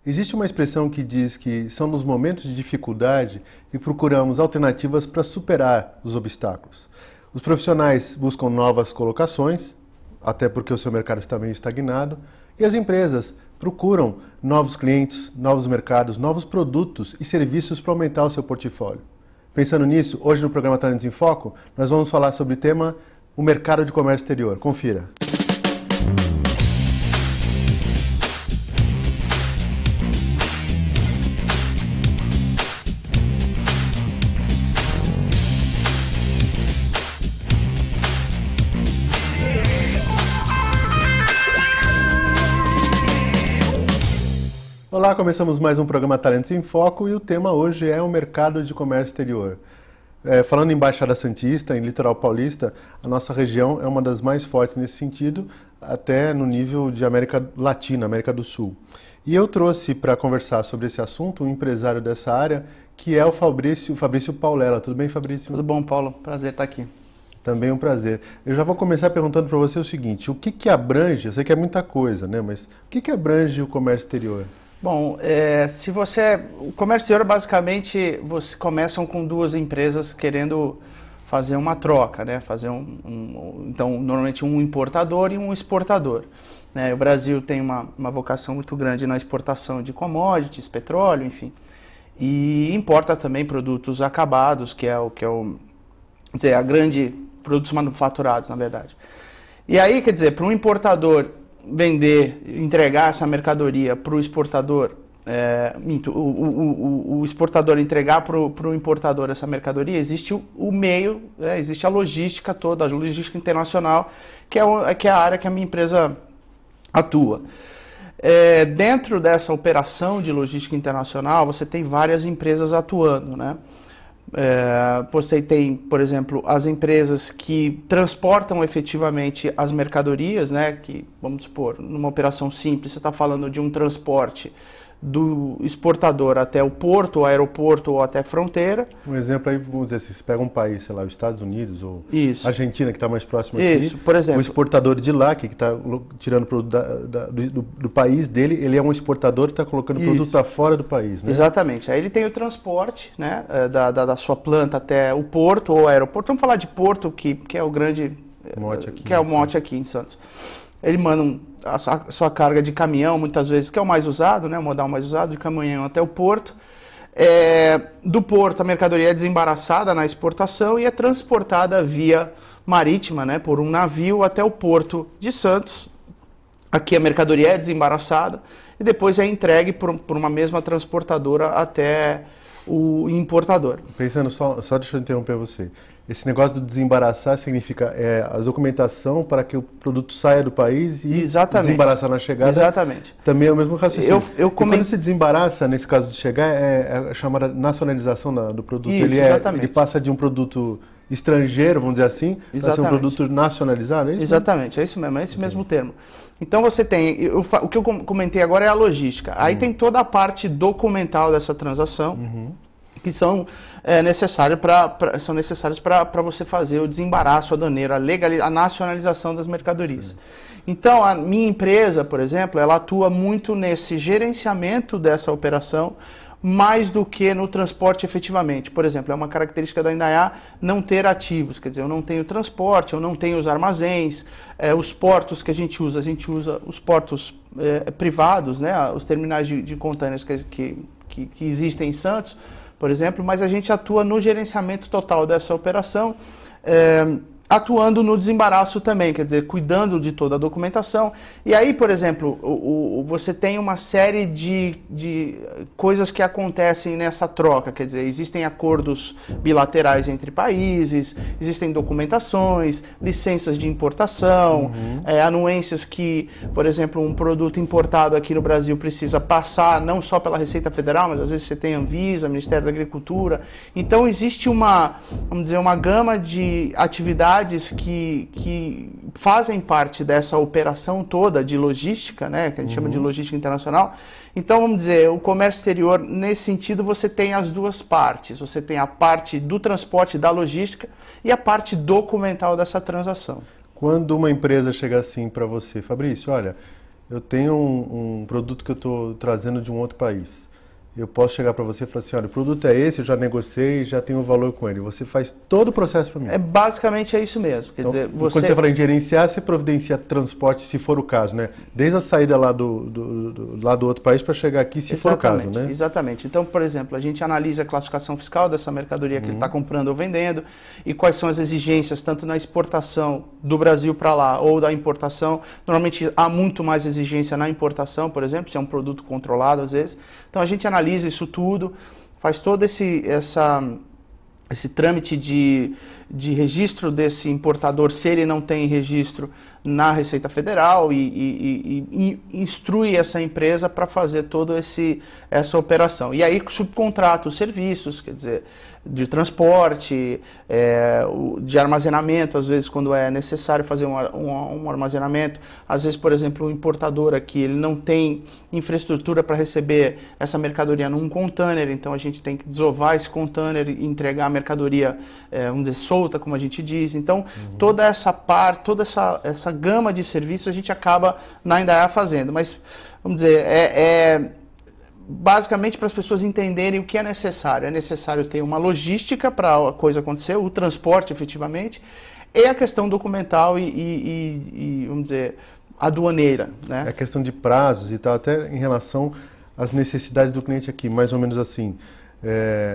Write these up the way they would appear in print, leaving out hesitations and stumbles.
Existe uma expressão que diz que são nos momentos de dificuldade que procuramos alternativas para superar os obstáculos. Os profissionais buscam novas colocações, até porque o seu mercado está meio estagnado, e as empresas procuram novos clientes, novos mercados, novos produtos e serviços para aumentar o seu portfólio. Pensando nisso, hoje no programa Talentos em Foco, nós vamos falar sobre o tema o mercado de comércio exterior. Confira. Olá, começamos mais um programa Talentos em Foco e o tema hoje é o mercado de comércio exterior. Falando em Baixada Santista, em Litoral Paulista, a nossa região é uma das mais fortes nesse sentido, até no nível de América Latina, América do Sul. E eu trouxe para conversar sobre esse assunto um empresário dessa área, que é o Fabrício Paulela. Tudo bem, Fabrício? Tudo bom, Paulo. Prazer estar aqui. Também um prazer. Eu já vou começar perguntando para você o seguinte, o que abrange, eu sei que é muita coisa, né? Mas o que abrange o comércio exterior? Bom, o comércio exterior basicamente, vocês começam com duas empresas querendo fazer uma troca, né? Então, normalmente um importador e um exportador, né? O Brasil tem uma vocação muito grande na exportação de commodities, petróleo, enfim, e importa também produtos acabados, produtos manufaturados, na verdade. E aí, quer dizer, para um importador entregar essa mercadoria para o exportador, o exportador entregar para o importador essa mercadoria, existe o meio, existe a logística toda, a logística internacional, que é a área que a minha empresa atua. Dentro dessa operação de logística internacional, você tem várias empresas atuando, né? Você tem, por exemplo, as empresas que transportam efetivamente as mercadorias, né? Que, vamos supor, numa operação simples, você está falando de um transporte do exportador até o porto, o aeroporto ou até a fronteira. Um exemplo aí, vamos dizer, se você pega um país, sei lá, os Estados Unidos ou Isso. Argentina, que está mais próximo aqui. Isso, por exemplo. O exportador de lá, que está tirando o produto do país dele, ele é um exportador que está colocando o produto para fora do país, né? Exatamente. Aí ele tem o transporte, né, da sua planta até o porto ou aeroporto. Vamos falar de porto, que é o grande mote aqui, que é o mote aqui em Santos. Ele manda a sua carga de caminhão, muitas vezes, que é o mais usado, né, o modal mais usado, de caminhão até o porto. Do porto, a mercadoria é desembaraçada na exportação e é transportada via marítima, né, por um navio até o porto de Santos. Aqui a mercadoria é desembaraçada e depois é entregue por uma mesma transportadora até o importador. Pensando só deixa eu interromper você. Esse negócio do desembaraçar significa a documentação para que o produto saia do país e desembaraçar na chegada. Exatamente. Também é o mesmo raciocínio. E quando se desembaraça, nesse caso de chegar, é a chamada nacionalização do produto. Isso, ele passa de um produto estrangeiro, vamos dizer assim, para ser um produto nacionalizado, é isso? Exatamente, é isso mesmo, é esse mesmo termo. Então você tem, o que eu comentei agora é a logística. Aí tem toda a parte documental dessa transação, que são necessárias para você fazer o desembaraço aduaneiro, a nacionalização das mercadorias. Sim. Então a minha empresa, por exemplo, ela atua muito nesse gerenciamento dessa operação, mais do que no transporte efetivamente. Por exemplo, é uma característica da Indaiá não ter ativos, quer dizer, eu não tenho transporte, eu não tenho os armazéns, os portos que a gente usa os portos privados, né, os terminais de contêineres que existem em Santos, por exemplo, mas a gente atua no gerenciamento total dessa operação, atuando no desembaraço também, quer dizer, cuidando de toda a documentação. E aí, por exemplo, você tem uma série de coisas que acontecem nessa troca, quer dizer, existem acordos bilaterais entre países, existem documentações, licenças de importação, anuências que, por exemplo, um produto importado aqui no Brasil precisa passar não só pela Receita Federal, mas às vezes você tem Anvisa, Ministério da Agricultura. Então existe vamos dizer, uma gama de atividades que fazem parte dessa operação toda de logística, né, que a gente chama de logística internacional. Então, vamos dizer, o comércio exterior, nesse sentido, você tem as duas partes. Você tem a parte do transporte, da logística, e a parte documental dessa transação. Quando uma empresa chega assim para você, Fabrício, olha, eu tenho um produto que eu estou trazendo de um outro país. Eu posso chegar para você e falar assim, olha, o produto é esse, eu já negociei, já tenho um valor com ele. Você faz todo o processo para mim. Basicamente é isso mesmo. Quer dizer, quando você fala em gerenciar, você providencia transporte, se for o caso, né? Desde a saída lá do outro país para chegar aqui, se for o caso, né? Exatamente. Então, por exemplo, a gente analisa a classificação fiscal dessa mercadoria que ele está comprando ou vendendo e quais são as exigências, tanto na exportação do Brasil para lá ou da importação. Normalmente há muito mais exigência na importação, por exemplo, se é um produto controlado às vezes. Então a gente analisa isso tudo, faz todo esse trâmite de registro desse importador, se ele não tem registro na Receita Federal e instrui essa empresa para fazer toda essa operação. E aí subcontrata os serviços, quer dizer, de transporte, de armazenamento, às vezes quando é necessário fazer um armazenamento. Às vezes, por exemplo, o importador aqui ele não tem infraestrutura para receber essa mercadoria num container, então a gente tem que desovar esse container e entregar a mercadoria solta, como a gente diz. Então, toda essa gama de serviços a gente acaba na Indaiá fazendo. Mas, vamos dizer, basicamente para as pessoas entenderem o que é necessário. É necessário ter uma logística para a coisa acontecer, o transporte efetivamente, e a questão documental e vamos dizer, aduaneira, né? É a questão de prazos e tal, até em relação às necessidades do cliente aqui, mais ou menos assim.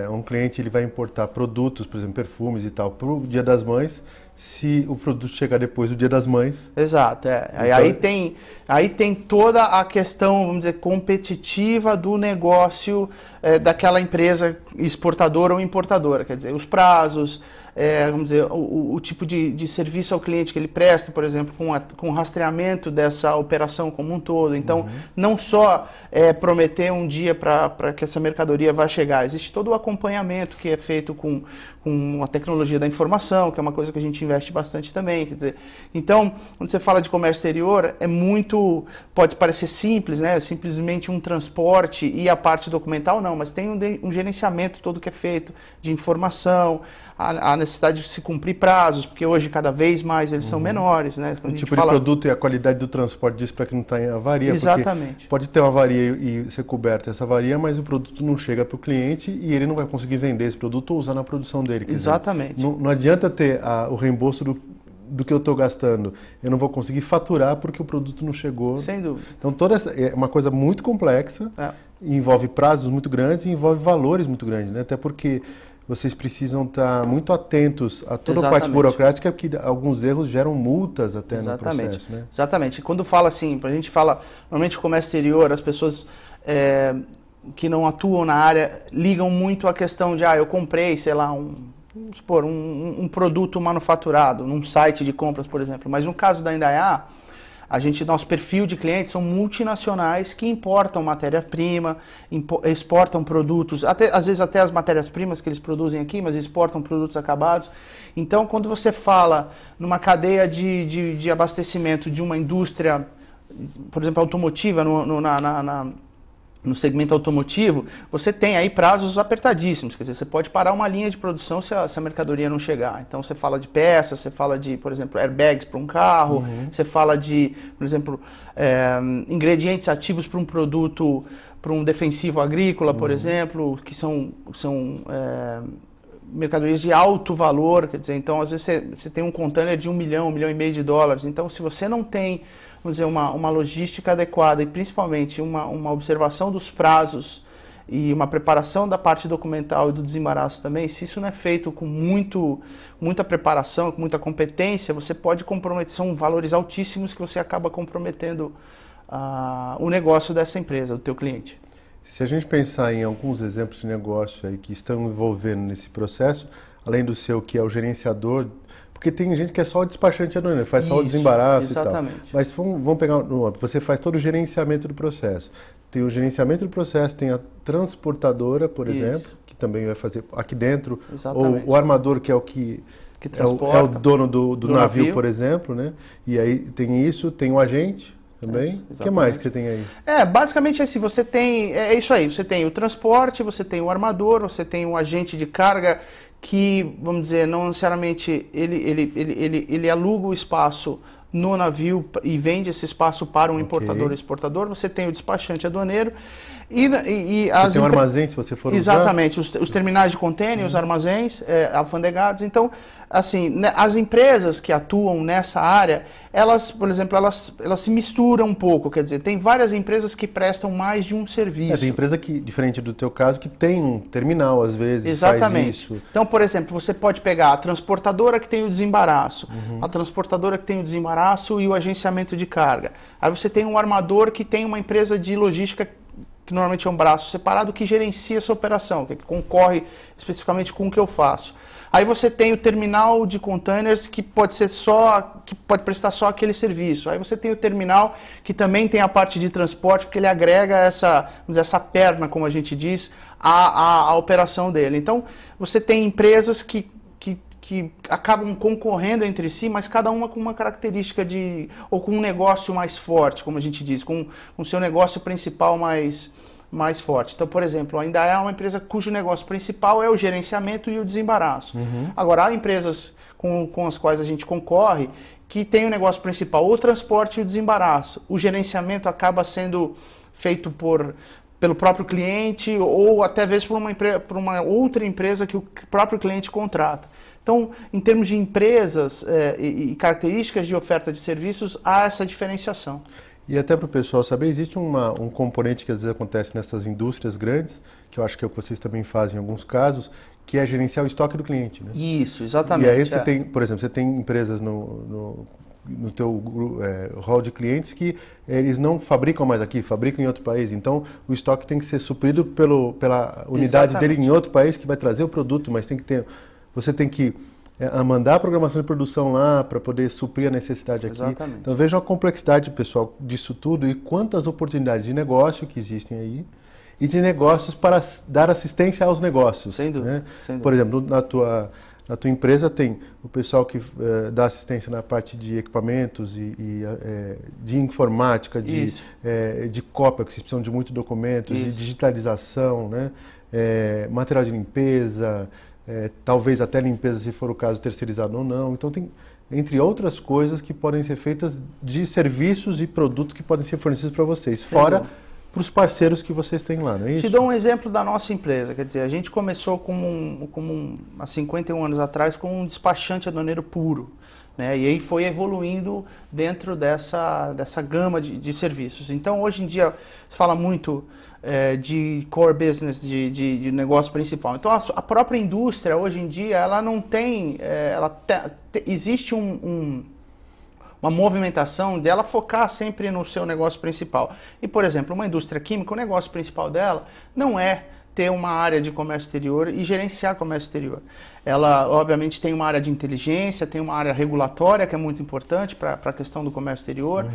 Um cliente ele vai importar produtos, por exemplo, perfumes e tal, para o Dia das Mães, se o produto chegar depois do Dia das Mães. Exato, então, aí tem toda a questão, vamos dizer, competitiva do negócio daquela empresa exportadora ou importadora, quer dizer, os prazos, vamos dizer, o tipo de serviço ao cliente que ele presta, por exemplo, com o rastreamento dessa operação como um todo. Então, não só prometer um dia para que essa mercadoria vá chegar, existe todo o acompanhamento que é feito com a tecnologia da informação, que é uma coisa que a gente investe bastante também, quer dizer, então, quando você fala de comércio exterior, pode parecer simples, né, simplesmente um transporte e a parte documental, não, mas tem um gerenciamento todo que é feito de informação, a necessidade de se cumprir prazos, porque hoje cada vez mais eles são menores, né? O tipo de produto e a qualidade do transporte disso para que não está em avaria. Exatamente. Pode ter uma avaria e ser coberta essa avaria, mas o produto não chega para o cliente e ele não vai conseguir vender esse produto ou usar na produção dele. Exatamente. Não adianta ter o reembolso do que eu estou gastando. Eu não vou conseguir faturar porque o produto não chegou. Sem dúvida. Então, toda essa é uma coisa muito complexa, envolve prazos muito grandes e envolve valores muito grandes, né? Até porque vocês precisam estar muito atentos a toda a parte burocrática, porque alguns erros geram multas até no processo, né? Exatamente. Quando fala assim, a gente fala, normalmente comércio exterior, as pessoas que não atuam na área ligam muito à questão de, eu comprei, sei lá, vamos supor, um produto manufaturado num site de compras, por exemplo. Mas no caso da Indaiá, nosso perfil de clientes são multinacionais que importam matéria-prima, exportam produtos, às vezes até as matérias-primas que eles produzem aqui, mas exportam produtos acabados. Então, quando você fala numa cadeia de abastecimento de uma indústria, por exemplo, automotiva, no segmento automotivo, você tem aí prazos apertadíssimos, quer dizer, você pode parar uma linha de produção se a mercadoria não chegar. Então você fala de peças, você fala de, por exemplo, airbags para um carro, você fala de, por exemplo, ingredientes ativos para um produto, para um defensivo agrícola, por exemplo, que são mercadorias de alto valor, quer dizer, então às vezes você tem um container de $1 milhão, $1,5 milhão, então se você não tem, vamos dizer, uma logística adequada e principalmente uma observação dos prazos e uma preparação da parte documental e do desembaraço também, se isso não é feito com muita preparação, com muita competência, você pode comprometer, são valores altíssimos que você acaba comprometendo o negócio dessa empresa, do teu cliente. Se a gente pensar em alguns exemplos de negócio aí que estão envolvendo nesse processo, além do seu que é o gerenciador, porque tem gente que é só o despachante aduaneiro, faz só o desembaraço exatamente. E tal. Mas vamos pegar você faz todo o gerenciamento do processo. Tem o gerenciamento do processo, tem a transportadora, por exemplo, que também vai fazer aqui dentro, ou o armador, que é o que transporta, é o dono do navio, por exemplo, né? E aí tem isso, tem o agente também. O que mais que você tem aí? Basicamente assim, você tem, é isso aí, você tem o transporte, você tem o armador, você tem o agente de carga, que, vamos dizer, não necessariamente ele aluga o espaço no navio e vende esse espaço para um importador ou Ok. exportador. Você tem o despachante aduaneiro Você tem um armazém, se você for usar. Exatamente, os terminais de contêiner, os armazéns alfandegados. Então, assim, né, as empresas que atuam nessa área, elas, por exemplo, elas se misturam um pouco. Quer dizer, tem várias empresas que prestam mais de um serviço. Tem empresa que, diferente do teu caso, que tem um terminal, às vezes, Exatamente. faz isso. Então, por exemplo, você pode pegar a transportadora que tem o desembaraço, a transportadora que tem o desembaraço e o agenciamento de carga. Aí você tem um armador que tem uma empresa de logística que normalmente é um braço separado, que gerencia essa operação, que concorre especificamente com o que eu faço. Aí você tem o terminal de containers que pode prestar só aquele serviço. Aí você tem o terminal que também tem a parte de transporte, porque ele agrega essa perna, como a gente diz, à operação dele. Então, você tem empresas que acabam concorrendo entre si, mas cada uma com uma característica ou com um negócio mais forte, como a gente diz, com o seu negócio principal mais forte. Então, por exemplo, ainda é uma empresa cujo negócio principal é o gerenciamento e o desembaraço. Agora, há empresas com as quais a gente concorre que tem o negócio principal o transporte e o desembaraço. O gerenciamento acaba sendo feito pelo próprio cliente ou até vezes por uma outra empresa que o próprio cliente contrata. Então, em termos de empresas e características de oferta de serviços, há essa diferenciação. E até para o pessoal saber, existe um componente que às vezes acontece nessas indústrias grandes, que eu acho que é o que vocês também fazem em alguns casos, que é gerenciar o estoque do cliente, né? Isso, exatamente. E aí você tem, por exemplo, você tem empresas no teu hall de clientes que eles não fabricam mais aqui, fabricam em outro país. Então, o estoque tem que ser suprido pela unidade dele em outro país que vai trazer o produto, mas você tem que mandar a programação de produção lá para poder suprir a necessidade aqui. Exatamente. Então, veja a complexidade, pessoal, disso tudo e quantas oportunidades de negócio que existem aí e de negócios para dar assistência aos negócios. Sem dúvida. Né? Sem dúvida. Por exemplo, na tua empresa tem o pessoal que dá assistência na parte de equipamentos e de informática, de cópia, que vocês precisam de muitos documentos, de digitalização, né? Material de limpeza, talvez até limpeza, se for o caso, terceirizado ou não. Então, tem, entre outras coisas, que podem ser feitas de serviços e produtos que podem ser fornecidos para vocês, fora para os parceiros que vocês têm lá, não é isso? Te dou um exemplo da nossa empresa. Quer dizer, a gente começou há 51 anos atrás com um despachante aduaneiro puro, né? E aí foi evoluindo dentro dessa gama de serviços. Então, hoje em dia, se fala muito de core business, de negócio principal. Então, a própria indústria, hoje em dia, ela não tem... existe uma movimentação dela focar sempre no seu negócio principal. E, por exemplo, uma indústria química, o negócio principal dela não é ter uma área de comércio exterior e gerenciar comércio exterior. Ela, obviamente, tem uma área de inteligência, tem uma área regulatória, que é muito importante para a questão do comércio exterior,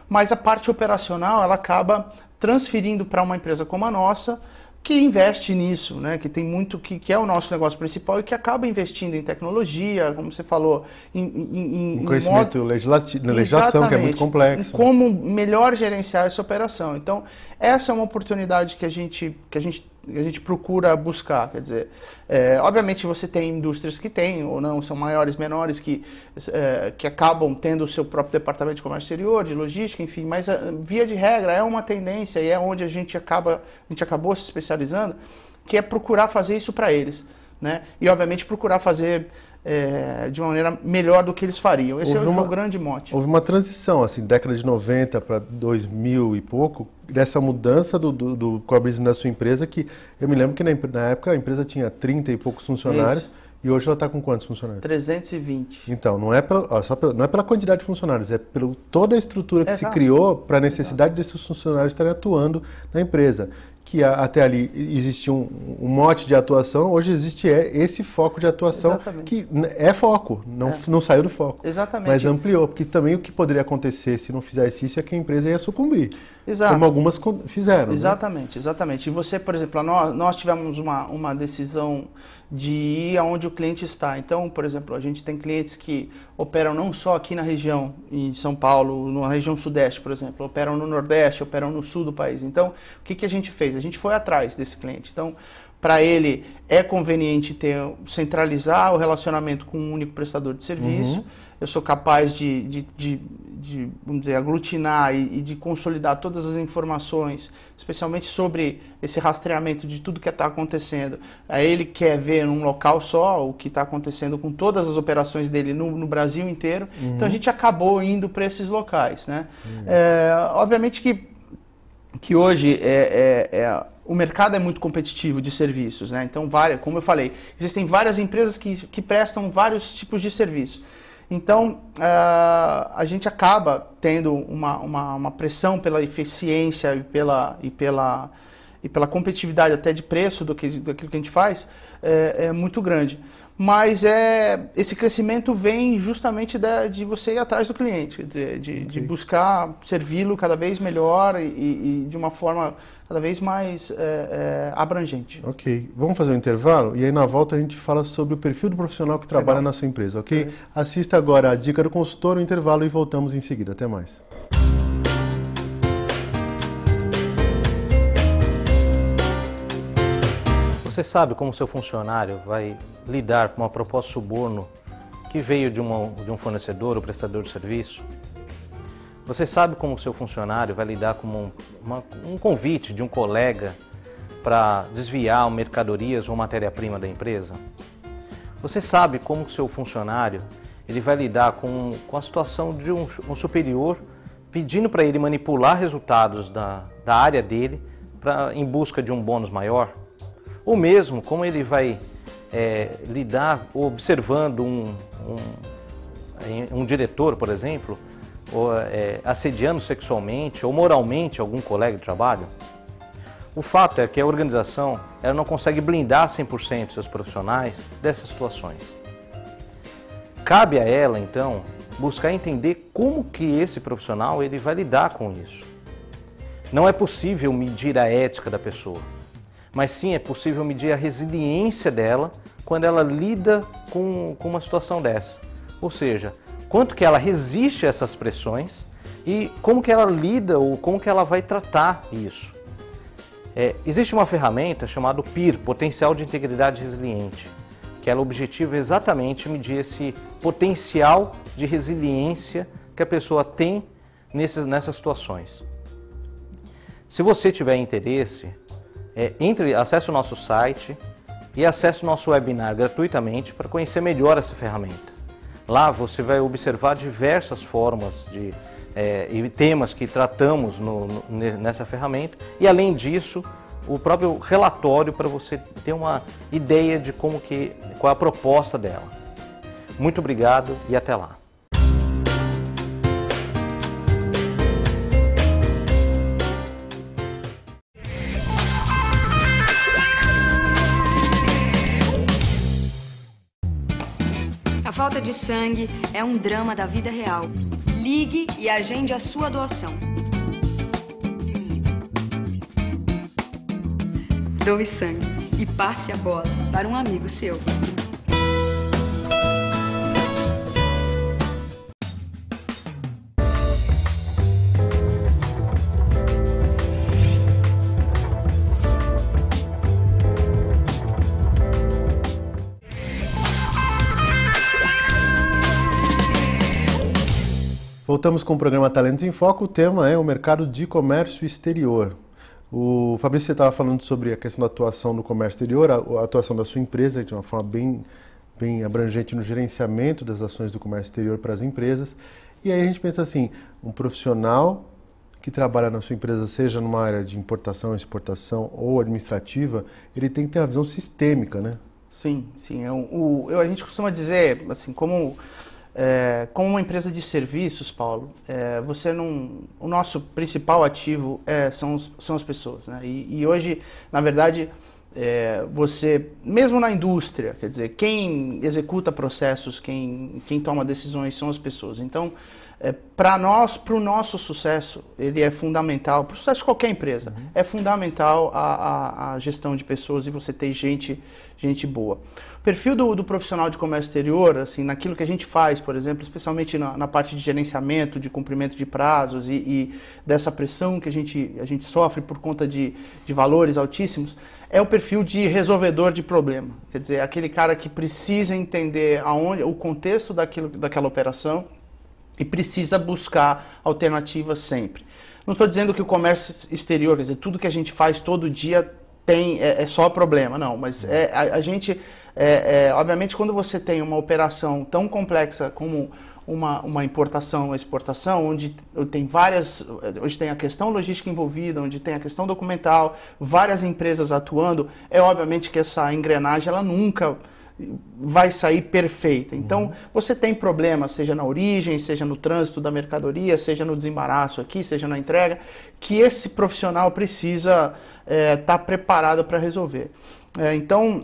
mas a parte operacional, ela acaba transferindo para uma empresa como a nossa, que investe nisso, né? Que tem muito, que é o nosso negócio principal e que acaba investindo em tecnologia, como você falou, em conhecimento, legislação, que é muito complexo. Em como melhor gerenciar essa operação. Então, essa é uma oportunidade que a gente procura buscar. Quer dizer, obviamente você tem indústrias que têm ou não, são maiores, menores, que acabam tendo o seu próprio departamento de comércio exterior, de logística, enfim, mas via de regra é uma tendência e é onde a gente acabou se especializando, que é procurar fazer isso para eles, né? E obviamente procurar fazer de uma maneira melhor do que eles fariam. Esse é o grande mote. Houve uma transição, assim, década de 90 para 2000 e pouco, dessa mudança do core business da sua empresa, que eu me lembro que na época a empresa tinha 30 e poucos funcionários. Isso. E hoje ela está com quantos funcionários? 320. Então, não é pela quantidade de funcionários, é pela toda a estrutura que se criou para a necessidade desses funcionários estarem atuando na empresa. Que até ali existia um mote de atuação, hoje existe esse foco de atuação. Exatamente. Que é foco, não saiu do foco. Exatamente. Mas ampliou, porque também o que poderia acontecer se não fizesse isso é que a empresa ia sucumbir. Exato. Como algumas fizeram. Exatamente, né? Exatamente. E você, por exemplo, nós tivemos uma decisão de ir aonde o cliente está. Então, por exemplo, a gente tem clientes que operam não só aqui na região, em São Paulo, na região sudeste, por exemplo, operam no nordeste, operam no sul do país. Então, o que a gente fez? A gente foi atrás desse cliente. Então, para ele é conveniente centralizar o relacionamento com um único prestador de serviço. eu sou capaz vamos dizer, aglutinar e de consolidar todas as informações, especialmente sobre esse rastreamento de tudo que está acontecendo. Aí ele quer ver num local só o que está acontecendo com todas as operações dele no Brasil inteiro. Então a gente acabou indo para esses locais, né? Obviamente que hoje o mercado é muito competitivo de serviços, né? Então, como eu falei, existem várias empresas que prestam vários tipos de serviço. Então, a gente acaba tendo uma pressão pela eficiência e pela competitividade até de preço daquilo que a gente faz é muito grande. Mas esse crescimento vem justamente de você ir atrás do cliente, quer dizer, de buscar servi-lo cada vez melhor e de uma forma cada vez mais abrangente. Ok, vamos fazer um intervalo e aí na volta a gente fala sobre o perfil do profissional que trabalha na sua empresa, ok? Assista agora a dica do consultor, o intervalo e voltamos em seguida. Até mais. Você sabe como seu funcionário vai lidar com uma proposta de suborno que veio de um fornecedor ou prestador de serviço? Você sabe como seu funcionário vai lidar com um convite de um colega para desviar mercadorias ou matéria-prima da empresa? Você sabe como seu funcionário ele vai lidar com a situação de um superior pedindo para ele manipular resultados da área dele em busca de um bônus maior? Ou mesmo como ele vai lidar observando um diretor, por exemplo, ou assediando sexualmente ou moralmente algum colega de trabalho? O fato é que a organização ela não consegue blindar 100% seus profissionais dessas situações. Cabe a ela, então, buscar entender como que esse profissional ele vai lidar com isso. Não é possível medir a ética da pessoa, mas sim é possível medir a resiliência dela quando ela lida com uma situação dessa. Ou seja, quanto que ela resiste a essas pressões e como que ela lida ou como que ela vai tratar isso. Existe uma ferramenta chamada PIR, Potencial de Integridade Resiliente, que ela objetiva exatamente medir esse potencial de resiliência que a pessoa tem nessas situações. Se você tiver interesse, acesse o nosso site e acesse o nosso webinar gratuitamente para conhecer melhor essa ferramenta. Lá você vai observar diversas formas e temas que tratamos nessa ferramenta e, além disso, o próprio relatório para você ter uma ideia de qual é a proposta dela. Muito obrigado e até lá. A falta de sangue é um drama da vida real. Ligue e agende a sua doação. Doe sangue e passe a bola para um amigo seu. Voltamos com o programa Talentos em Foco. O tema é o mercado de comércio exterior. O Fabrício, você estava falando sobre a questão da atuação no comércio exterior, a atuação da sua empresa de uma forma bem abrangente no gerenciamento das ações do comércio exterior para as empresas. E aí a gente pensa assim, um profissional que trabalha na sua empresa, seja numa área de importação, exportação ou administrativa, ele tem que ter uma visão sistêmica, né? Sim. A gente costuma dizer, assim, como uma empresa de serviços, Paulo, o nosso principal ativo são as pessoas, né? E hoje, na verdade, você, mesmo na indústria, quer dizer, quem executa processos, quem toma decisões são as pessoas. Então, para o nosso sucesso, ele é fundamental, para o sucesso de qualquer empresa, é fundamental a gestão de pessoas e você ter gente boa. O perfil do profissional de comércio exterior, assim, naquilo que a gente faz, por exemplo, especialmente na parte de gerenciamento, de cumprimento de prazos e dessa pressão que a gente sofre por conta de valores altíssimos, é o perfil de resolvedor de problema. Quer dizer, aquele cara que precisa entender o contexto daquela operação e precisa buscar alternativas sempre. Não estou dizendo que o comércio exterior, quer dizer, tudo que a gente faz todo dia é só problema, não, mas obviamente, quando você tem uma operação tão complexa como uma importação, uma exportação, onde tem a questão logística envolvida, onde tem a questão documental, várias empresas atuando, é obviamente que essa engrenagem ela nunca vai sair perfeita. Então, você tem problemas, seja na origem, seja no trânsito da mercadoria, seja no desembaraço aqui, seja na entrega, que esse profissional precisa estar preparado para resolver. Então,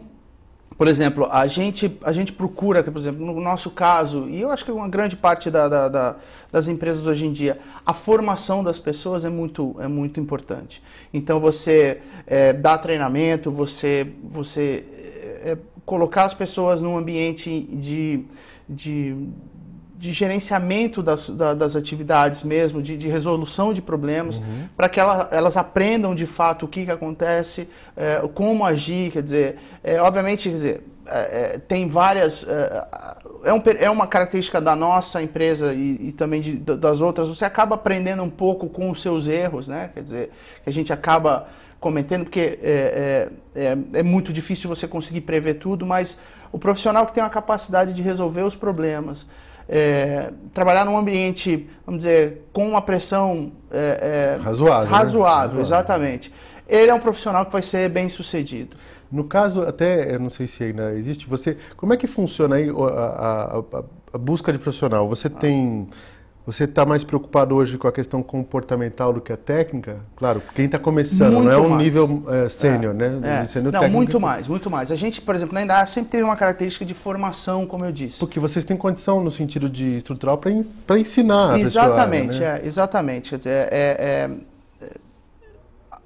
por exemplo, a gente procura, por exemplo, no nosso caso, e eu acho que uma grande parte das empresas hoje em dia, a formação das pessoas é muito importante. Então, você dá treinamento, você colocar as pessoas num ambiente de gerenciamento das atividades mesmo, de resolução de problemas, para que elas aprendam de fato o que acontece, como agir, quer dizer, obviamente, quer dizer, tem várias, é uma característica da nossa empresa e também das outras, você acaba aprendendo um pouco com os seus erros, né? Quer dizer, que a gente acaba cometendo, porque é muito difícil você conseguir prever tudo, mas o profissional que tem a capacidade de resolver os problemas, trabalhar num ambiente, vamos dizer, com uma pressão razoável, exatamente. Ele é um profissional que vai ser bem sucedido. No caso, até, eu não sei se ainda existe, como é que funciona aí a busca de profissional? Você está mais preocupado hoje com a questão comportamental do que a técnica? Claro, quem está começando, muito não é um mais. Nível sênior, né? Sênior não, muito mais. A gente, por exemplo, na Indaiá sempre teve uma característica de formação, como eu disse. Porque vocês têm condição, no sentido de estrutural, para ensinar a exatamente, pessoa. Né? Exatamente. Quer dizer,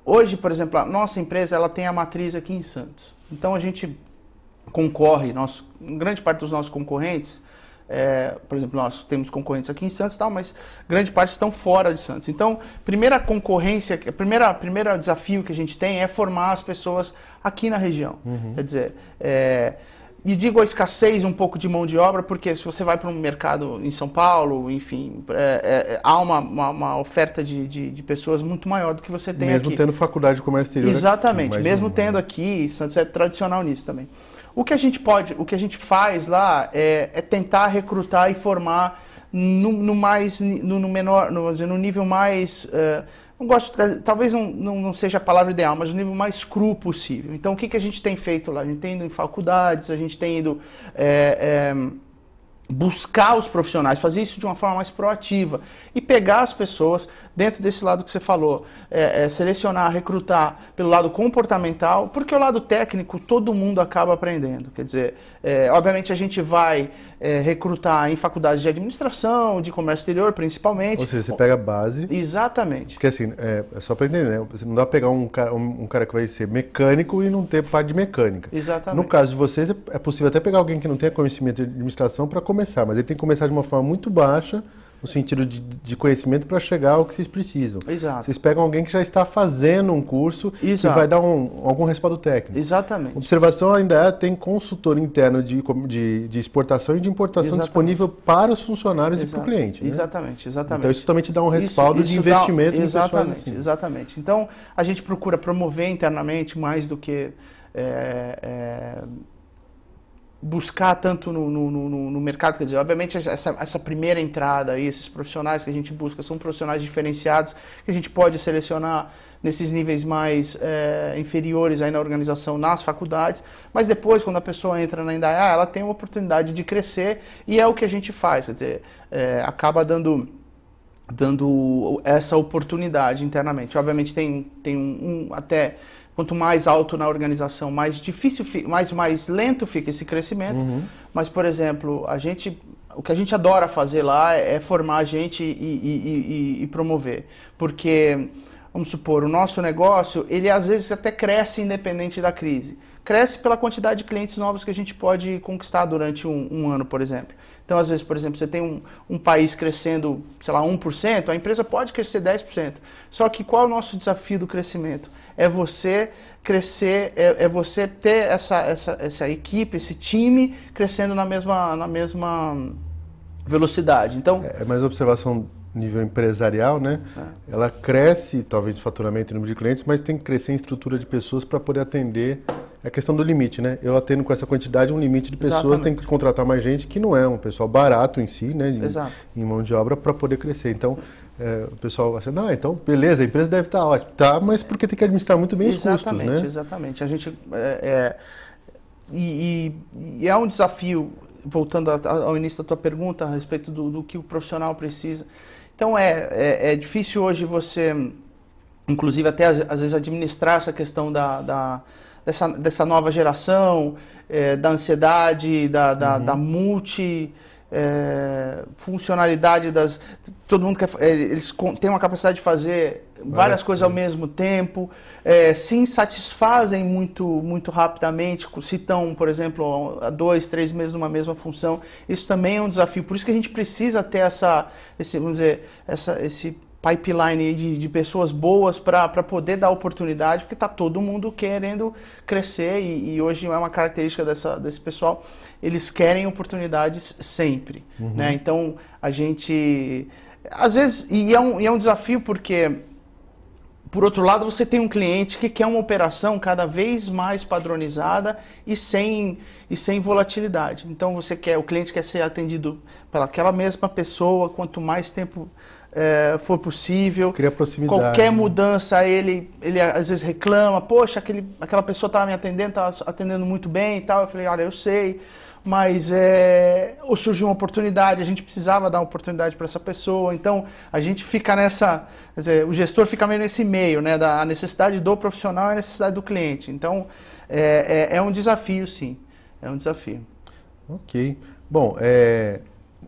hoje, por exemplo, a nossa empresa ela tem a matriz aqui em Santos. Então, a gente concorre, grande parte dos nossos concorrentes, por exemplo, nós temos concorrentes aqui em Santos, mas grande parte estão fora de Santos. Então, primeiro desafio que a gente tem é formar as pessoas aqui na região. Quer dizer, e digo a escassez um pouco de mão de obra, porque se você vai para um mercado em São Paulo, enfim, há uma oferta de pessoas muito maior do que você tem aqui. Mesmo tendo faculdade de comércio exterior. Exatamente, mesmo tendo aqui, Santos é tradicional nisso também. O que a gente faz lá é tentar recrutar e formar no nível mais, não gosto, talvez não seja a palavra ideal, mas no nível mais cru possível. Então, o que a gente tem feito lá? A gente tem ido em faculdades, a gente tem ido buscar os profissionais, fazer isso de uma forma mais proativa e pegar as pessoas dentro desse lado que você falou, selecionar, recrutar pelo lado comportamental, porque o lado técnico todo mundo acaba aprendendo. Quer dizer, obviamente a gente vai recrutar em faculdades de administração, de comércio exterior principalmente. Ou seja, você pega a base. Exatamente. Porque assim, é só para entender, né? Você não dá para pegar um cara que vai ser mecânico e não ter parte de mecânica. Exatamente. No caso de vocês, é possível até pegar alguém que não tenha conhecimento de administração para começar, mas ele tem que começar de uma forma muito baixa, no sentido de conhecimento, para chegar ao que vocês precisam. Exato. Vocês pegam alguém que já está fazendo um curso e vai dar algum respaldo técnico. Exatamente. Observação ainda tem consultor interno de exportação e de importação disponível para os funcionários e para o cliente. Né? Exatamente. Então isso também te dá um respaldo de investimento em pessoas assim. Exatamente. Então a gente procura promover internamente mais do que buscar tanto no mercado, quer dizer, obviamente essa primeira entrada aí, esses profissionais que a gente busca são profissionais diferenciados que a gente pode selecionar nesses níveis mais inferiores aí na organização, nas faculdades, mas depois quando a pessoa entra na Indaiá, ela tem uma oportunidade de crescer e é o que a gente faz, quer dizer, acaba dando essa oportunidade internamente. Obviamente tem até quanto mais alto na organização, mais difícil, mais lento fica esse crescimento. Mas, por exemplo, a gente o que a gente adora fazer lá é formar a gente e promover. Porque, vamos supor, o nosso negócio, ele às vezes até cresce independente da crise. Cresce pela quantidade de clientes novos que a gente pode conquistar durante um ano, por exemplo. Então, às vezes, por exemplo, você tem um país crescendo, sei lá, 1%, a empresa pode crescer 10%. Só que qual é o nosso desafio do crescimento? É você crescer, é você ter essa equipe, esse time crescendo na mesma velocidade. Então, é mais observação nível empresarial, né? Ela cresce, talvez, de faturamento e número de clientes, mas tem que crescer em estrutura de pessoas para poder atender. É a questão do limite, né? Eu atendo com essa quantidade um limite de pessoas, Exatamente. tem que contratar mais gente, que não é um pessoal barato em si, né? Exato. Em mão de obra, para poder crescer. Então, o pessoal assim, não, então, beleza, a empresa deve estar ótima. Tá, mas porque tem que administrar muito bem os custos, né? Exatamente. A gente... E é um desafio, voltando ao início da tua pergunta, a respeito do que o profissional precisa. Então, é difícil hoje você, inclusive, até às vezes administrar essa questão dessa nova geração, da ansiedade, da multifuncionalidade todo mundo eles têm uma capacidade de fazer várias coisas ao mesmo tempo, se insatisfazem muito rapidamente, se estão, por exemplo, há 2, 3 meses numa mesma função. Isso também é um desafio. Por isso que a gente precisa ter esse pipeline de pessoas boas para poder dar oportunidade, porque está todo mundo querendo crescer e hoje é uma característica desse pessoal, eles querem oportunidades sempre, né? Então, a gente, às vezes, e é um desafio porque, por outro lado, você tem um cliente que quer uma operação cada vez mais padronizada e sem volatilidade. Então, o cliente quer ser atendido pelaquela mesma pessoa, quanto mais tempo for possível. Cria proximidade. Qualquer mudança, ele às vezes reclama, poxa, aquela pessoa estava me atendendo, estava atendendo muito bem e tal. Eu falei, olha, eu sei, mas ou surgiu uma oportunidade, a gente precisava dar uma oportunidade para essa pessoa. Então, a gente fica quer dizer, o gestor fica meio nesse meio, né, da necessidade do profissional e a necessidade do cliente. Então, é um desafio, sim. É um desafio. Ok. Bom,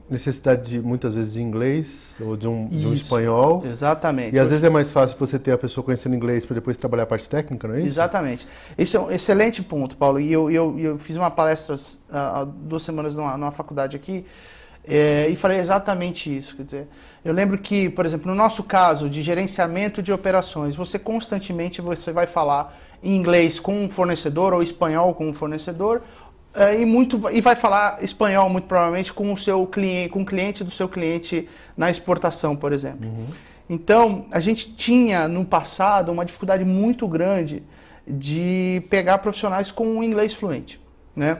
necessidade muitas vezes de inglês ou de um espanhol. Exatamente. E às vezes é mais fácil você ter a pessoa conhecendo inglês para depois trabalhar a parte técnica, não é isso? Exatamente. Esse é um excelente ponto, Paulo. E eu fiz uma palestra há 2 semanas numa faculdade aqui e falei exatamente isso. Quer dizer, eu lembro que, por exemplo, no nosso caso de gerenciamento de operações, você constantemente vai falar em inglês com um fornecedor ou espanhol com um fornecedor, e vai falar espanhol muito provavelmente com o cliente do seu cliente na exportação, por exemplo. Então, a gente tinha no passado uma dificuldade muito grande de pegar profissionais com um inglês fluente, né?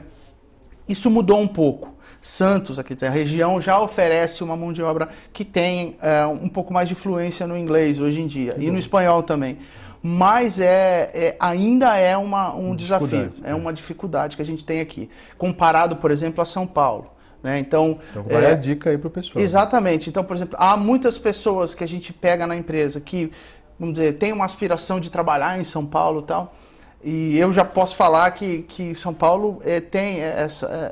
Isso mudou um pouco. Santos, aqui a região, já oferece uma mão de obra que tem um pouco mais de fluência no inglês hoje em dia, e no espanhol também. Mas ainda é um desafio, uma dificuldade que a gente tem aqui, comparado, por exemplo, a São Paulo, né? Então vai a dica aí para o pessoal. Exatamente. Então, por exemplo, há muitas pessoas que a gente pega na empresa que, vamos dizer, tem uma aspiração de trabalhar em São Paulo e tal, e eu já posso falar que São Paulo tem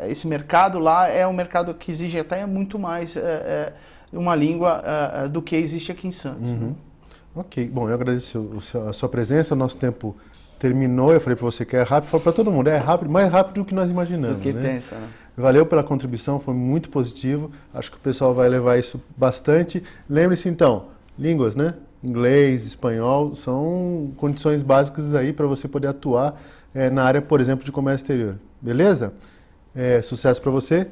esse mercado lá, é um mercado que exige até muito mais uma língua do que existe aqui em Santos. Né? Ok, bom, eu agradeço a sua presença, nosso tempo terminou, eu falei para você que é rápido, falei para todo mundo, é rápido, mais rápido do que nós imaginamos. Do que né? pensa, né? Valeu pela contribuição, foi muito positivo, acho que o pessoal vai levar isso bastante. Lembre-se então, línguas, né? Inglês, espanhol, são condições básicas aí para você poder atuar na área, por exemplo, de comércio exterior. Beleza? Sucesso para você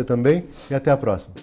também e até a próxima.